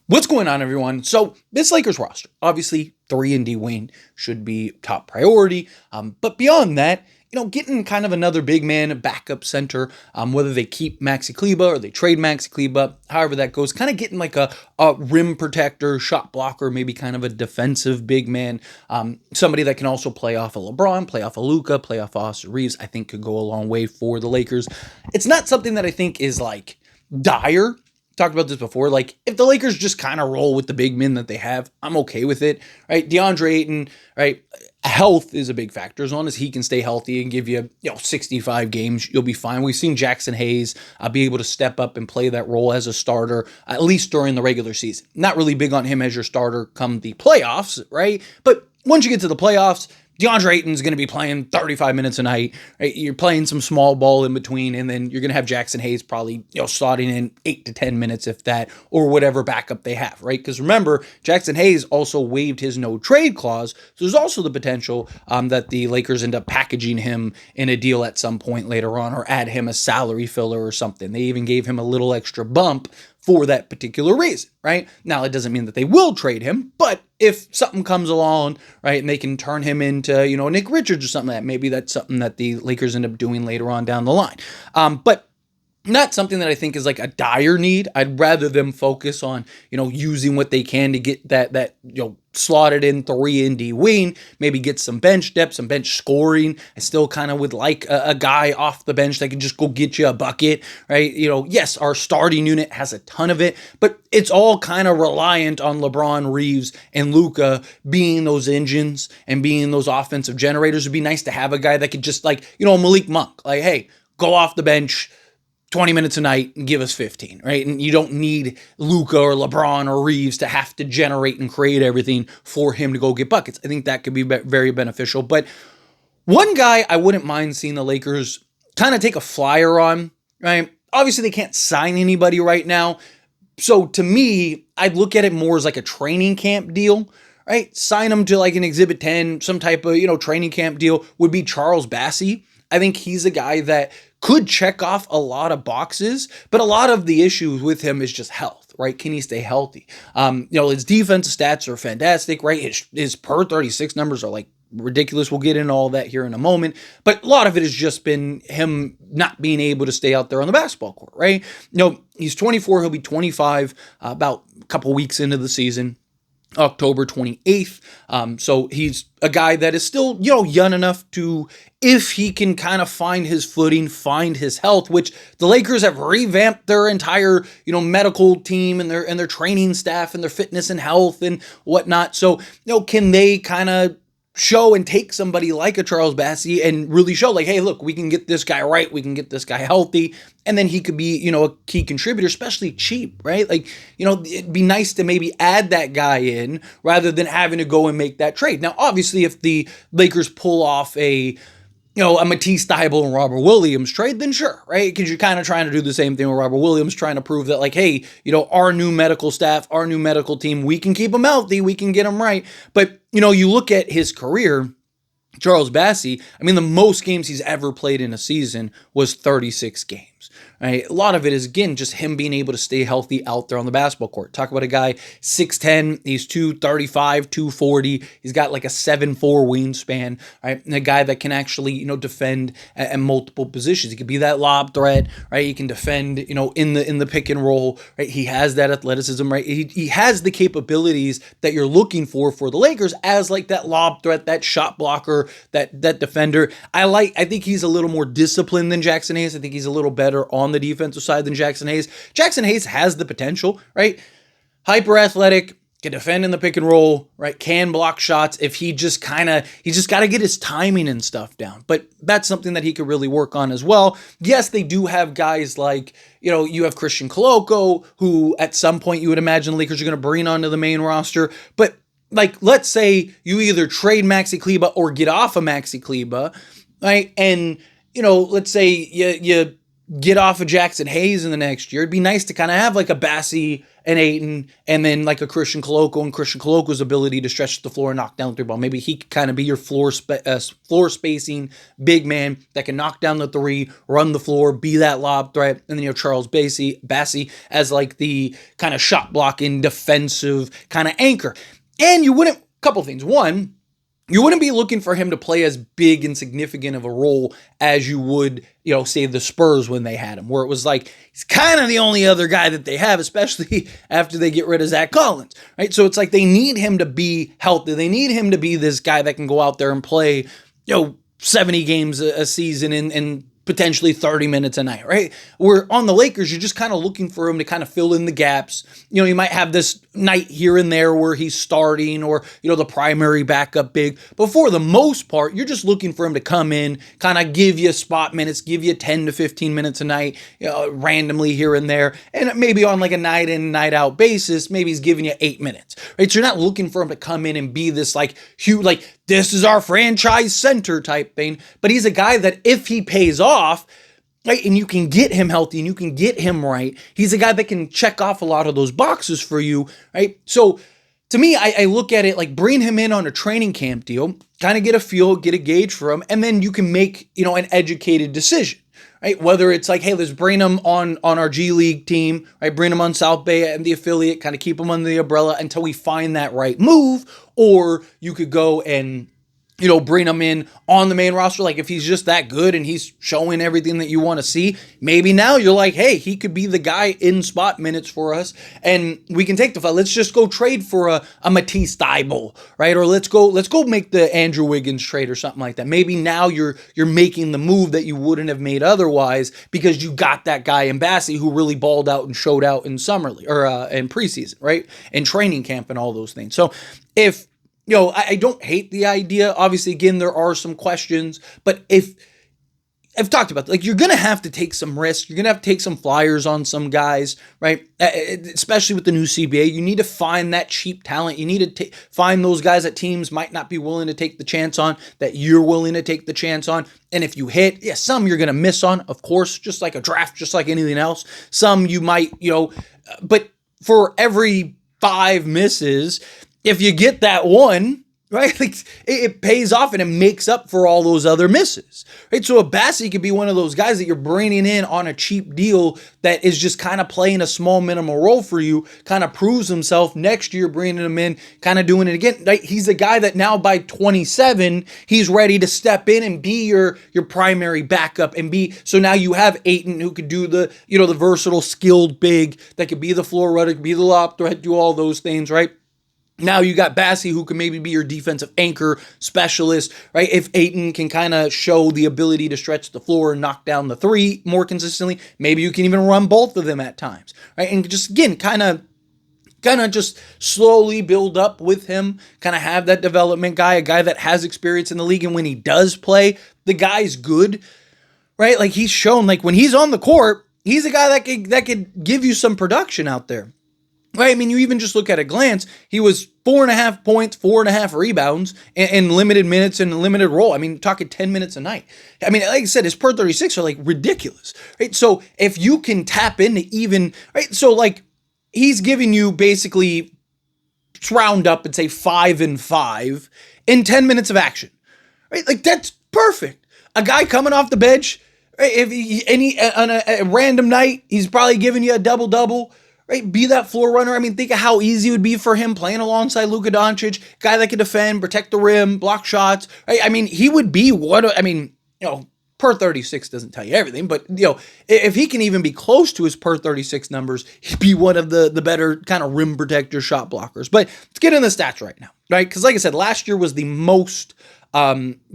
What's going on, everyone? So this Lakers roster, obviously 3-and-D Wayne should be top priority. But beyond that, getting kind of another big man, a backup center, whether they keep Maxi Kleber or they trade Maxi Kleber, however that goes, kind of getting like a rim protector, shot blocker, maybe kind of a defensive big man, somebody that can also play off a LeBron, play off a Luka, play off Austin Reeves, I think could go a long way for the Lakers. It's not something that I think is like dire. Talked about this before. Like, if the Lakers just kind of roll with the big men that they have, I'm okay with it, right? DeAndre Ayton, right? Health is a big factor. As long as he can stay healthy and give you, 65 games, you'll be fine. We've seen Jackson Hayes be able to step up and play that role as a starter, at least during the regular season. Not really big on him as your starter come the playoffs, right? But once you get to the playoffs, DeAndre Ayton's going to be playing 35 minutes a night. Right? You're playing some small ball in between, and then you're going to have Jackson Hayes probably slotting in 8 to 10 minutes, if that, or whatever backup they have, right? Because remember, Jackson Hayes also waived his no-trade clause, so there's also the potential that the Lakers end up packaging him in a deal at some point later on, or add him a salary filler or something. They even gave him a little extra bump for that particular reason, right? Now, it doesn't mean that they will trade him, but if something comes along, right, and they can turn him into, Nick Richards or something like that, maybe that's something that the Lakers end up doing later on down the line. But not something that I think is like a dire need. I'd rather them focus on, using what they can to get that slotted in 3-and-D wing, maybe get some bench depth, some bench scoring. I still kind of would like a guy off the bench that can just go get you a bucket, right? Yes, our starting unit has a ton of it, but it's all kind of reliant on LeBron, Reeves, and Luka being those engines and being those offensive generators. It'd be nice to have a guy that could just Malik Monk, like, hey, go off the bench 20 minutes a night and give us 15, right? And you don't need Luka or LeBron or Reeves to have to generate and create everything for him to go get buckets. I think that could be very beneficial. But one guy I wouldn't mind seeing the Lakers kind of take a flyer on, right? Obviously, they can't sign anybody right now. So to me, I'd look at it more as like a training camp deal, right? Sign him to like an Exhibit 10, some type of, training camp deal would be Charles Bassey. I think he's a guy that could check off a lot of boxes, but a lot of the issues with him is just health, right? Can he stay healthy? His defensive stats are fantastic, right? His per 36 numbers are like ridiculous. We'll get into all that here in a moment, but a lot of it has just been him not being able to stay out there on the basketball court, right? He's 24, he'll be 25 about a couple weeks into the season. October 28th. So he's a guy that is still, young enough to, if he can kind of find his footing, find his health, which the Lakers have revamped their entire, medical team and their training staff and their fitness and health and whatnot. So, can they kind of show and take somebody like a Charles Bassey and really show like, hey, look, we can get this guy right. We can get this guy healthy. And then he could be, a key contributor, especially cheap, right? Like, it'd be nice to maybe add that guy in rather than having to go and make that trade. Now, obviously, if the Lakers pull off a Matisse Thybulle and Robert Williams trade, then sure, right? Because you're kind of trying to do the same thing with Robert Williams, trying to prove that, like, hey, our new medical staff, our new medical team, we can keep him healthy, we can get him right. But, you look at his career, Charles Bassey, the most games he's ever played in a season was 36 games. Right? A lot of it is, again, just him being able to stay healthy out there on the basketball court. Talk about a guy, 6'10", he's 235, 240. He's got like a 7'4" wingspan, right? And a guy that can actually, defend at multiple positions. He could be that lob threat, right? He can defend, in the pick and roll, right? He has that athleticism, right? He has the capabilities that you're looking for the Lakers as like that lob threat, that shot blocker, that defender. I think he's a little more disciplined than Jackson Hayes. I think he's a little better on the defensive side than Jackson Hayes. Jackson Hayes has the potential, right? Hyper athletic, can defend in the pick and roll, right? Can block shots if he just got to get his timing and stuff down. But that's something that he could really work on as well. Yes, they do have guys like, you have Christian Koloko, who at some point you would imagine the Lakers are going to bring onto the main roster. But like, let's say you either trade Maxi Kleber or get off of Maxi Kleber, right? And, let's say you get off of Jackson Hayes in the next year. It'd be nice to kind of have like a Bassey and Ayton, and then like a Christian Koloko, and Christian Koloko's ability to stretch the floor and knock down the three ball. Maybe he could kind of be your floor spacing big man that can knock down the three, run the floor, be that lob threat. And then you have Charles Bassey as like the kind of shot blocking defensive kind of anchor. And you wouldn't, couple things. One, you wouldn't be looking for him to play as big and significant of a role as you would, say the Spurs when they had him, where it was like, he's kind of the only other guy that they have, especially after they get rid of Zach Collins, right? So it's like they need him to be healthy. They need him to be this guy that can go out there and play, 70 games a season and potentially 30 minutes a night, right? Where on the Lakers, you're just kind of looking for him to kind of fill in the gaps. You might have this night here and there where he's starting or, the primary backup big. But for the most part, you're just looking for him to come in, kind of give you spot minutes, give you 10 to 15 minutes a night, randomly here and there. And maybe on like a night in, night out basis, maybe he's giving you 8 minutes, right? So you're not looking for him to come in and be this like huge, like this is our franchise center type thing. But he's a guy that if he pays off, right, and you can get him healthy and you can get him right, he's a guy that can check off a lot of those boxes for you, right? So to me, I look at it like bring him in on a training camp deal, kind of get a feel, get a gauge for him, and then you can make, an educated decision, right? Whether it's like, hey, let's bring him on our G League team, right? Bring him on South Bay and the affiliate, kind of keep him under the umbrella until we find that right move. Or you could go and, bring him in on the main roster. Like if he's just that good and he's showing everything that you want to see, maybe now you're like, hey, he could be the guy in spot minutes for us and we can take the fight. Let's just go trade for a Matisse Thybulle, right? Or let's go make the Andrew Wiggins trade or something like that. Maybe now you're making the move that you wouldn't have made otherwise because you got that guy in Bassey who really balled out and showed out in summer league or in preseason, right? In training camp and all those things. So if I don't hate the idea. Obviously, again, there are some questions, but if I've talked about, like, you're going to have to take some risks. You're going to have to take some flyers on some guys, right? Especially with the new CBA. You need to find that cheap talent. You need to find those guys that teams might not be willing to take the chance on, that you're willing to take the chance on. And if you hit, some you're going to miss on, of course, just like a draft, just like anything else. Some you might, but for every 5 misses, if you get that one, right, like it pays off and it makes up for all those other misses, right? So a Bassey could be one of those guys that you're bringing in on a cheap deal that is just kind of playing a small minimal role for you, kind of proves himself next year, bringing him in, kind of doing it again. Right? He's a guy that now by 27, he's ready to step in and be your primary backup and so now you have Ayton who could do the, the versatile, skilled big that could be the floor runner, be the lob threat, do all those things, right? Now you got Bassey who can maybe be your defensive anchor specialist, right? If Ayton can kind of show the ability to stretch the floor and knock down the three more consistently, maybe you can even run both of them at times, right? And just, again, kind of just slowly build up with him, kind of have that development guy, a guy that has experience in the league. And when he does play, the guy's good, right? Like he's shown, like when he's on the court, he's a guy that could give you some production out there. Right, I mean, you even just look at a glance, he was 4.5 points, 4.5 rebounds in limited minutes and limited role. I mean, talking 10 minutes a night. I mean, like I said, his per 36 are like ridiculous, right? So if you can tap into even, right? So like he's giving you basically round up and say 5 and 5 in 10 minutes of action, right? Like that's perfect. A guy coming off the bench, right? If on a random night, he's probably giving you a double-double. Right, be that floor runner. I mean, think of how easy it would be for him playing alongside Luka Doncic, guy that could defend, protect the rim, block shots. Right? I mean, he would be per 36 doesn't tell you everything, but if he can even be close to his per 36 numbers, he'd be one of the better kind of rim protector shot blockers. But let's get in the stats right now, right? Because like I said, last year was the most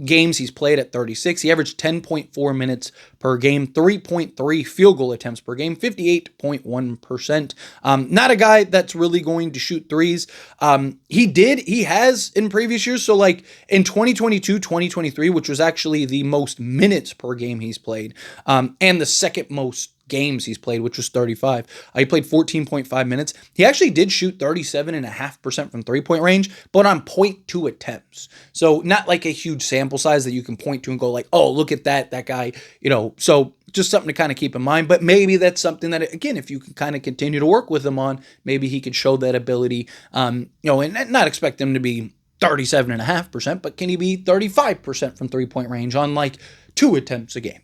games he's played at 36. He averaged 10.4 minutes per game, 3.3 field goal attempts per game, 58.1%. Not a guy that's really going to shoot threes. He has in previous years. So like in 2022, 2023, which was actually the most minutes per game he's played, and the second most games he's played, which was 35. He played 14.5 minutes. He actually did shoot 37.5% from three-point range, but on 0.2 attempts. So not like a huge sample size that you can point to and go like, oh, look at that guy, so just something to kind of keep in mind. But maybe that's something that, again, if you can kind of continue to work with him on, maybe he could show that ability, and not expect him to be 37.5%, but can he be 35% from three-point range on like 2 attempts a game?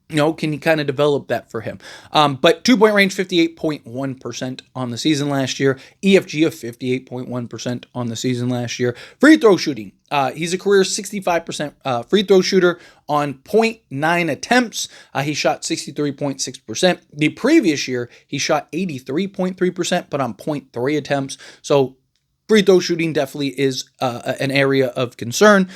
Can you kind of develop that for him? But 2-point range, 58.1% on the season last year. EFG of 58.1% on the season last year. Free throw shooting. He's a career 65% free throw shooter on 0.9 attempts. He shot 63.6%. The previous year, he shot 83.3%, but on 0.3 attempts. So free throw shooting definitely is an area of concern.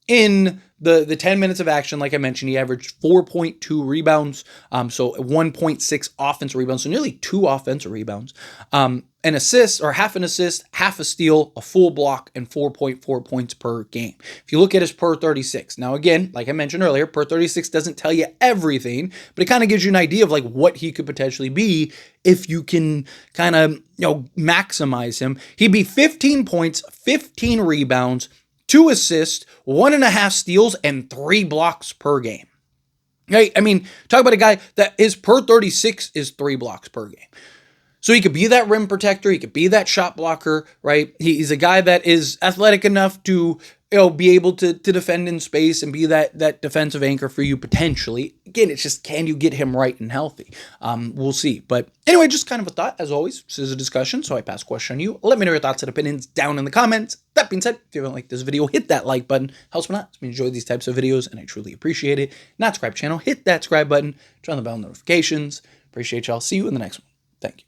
In the 10 minutes of action, like I mentioned, he averaged 4.2 rebounds, so 1.6 offensive rebounds, so nearly 2 offensive rebounds, an assist, or half an assist, half a steal, a full block, and 4.4 points per game. If you look at his per 36, now again, like I mentioned earlier, per 36 doesn't tell you everything, but it kind of gives you an idea of like what he could potentially be if you can kind of maximize him. He'd be 15 points, 15 rebounds, 2 assists, 1.5 steals, and 3 blocks per game. Right? I mean, talk about a guy that his per 36 is 3 blocks per game. So he could be that rim protector. He could be that shot blocker, right? He's a guy that is athletic enough to be able to defend in space and be that defensive anchor for you potentially. Again, it's just, can you get him right and healthy? We'll see. But anyway, just kind of a thought. As always, this is a discussion, so I pass the question on you. Let me know your thoughts and opinions down in the comments. That being said, if you haven't liked this video, hit that like button. Helps me out. If you enjoy these types of videos, and I truly appreciate it. Not subscribe channel, hit that subscribe button. Turn on the bell notifications. Appreciate y'all. See you in the next one. Thank you.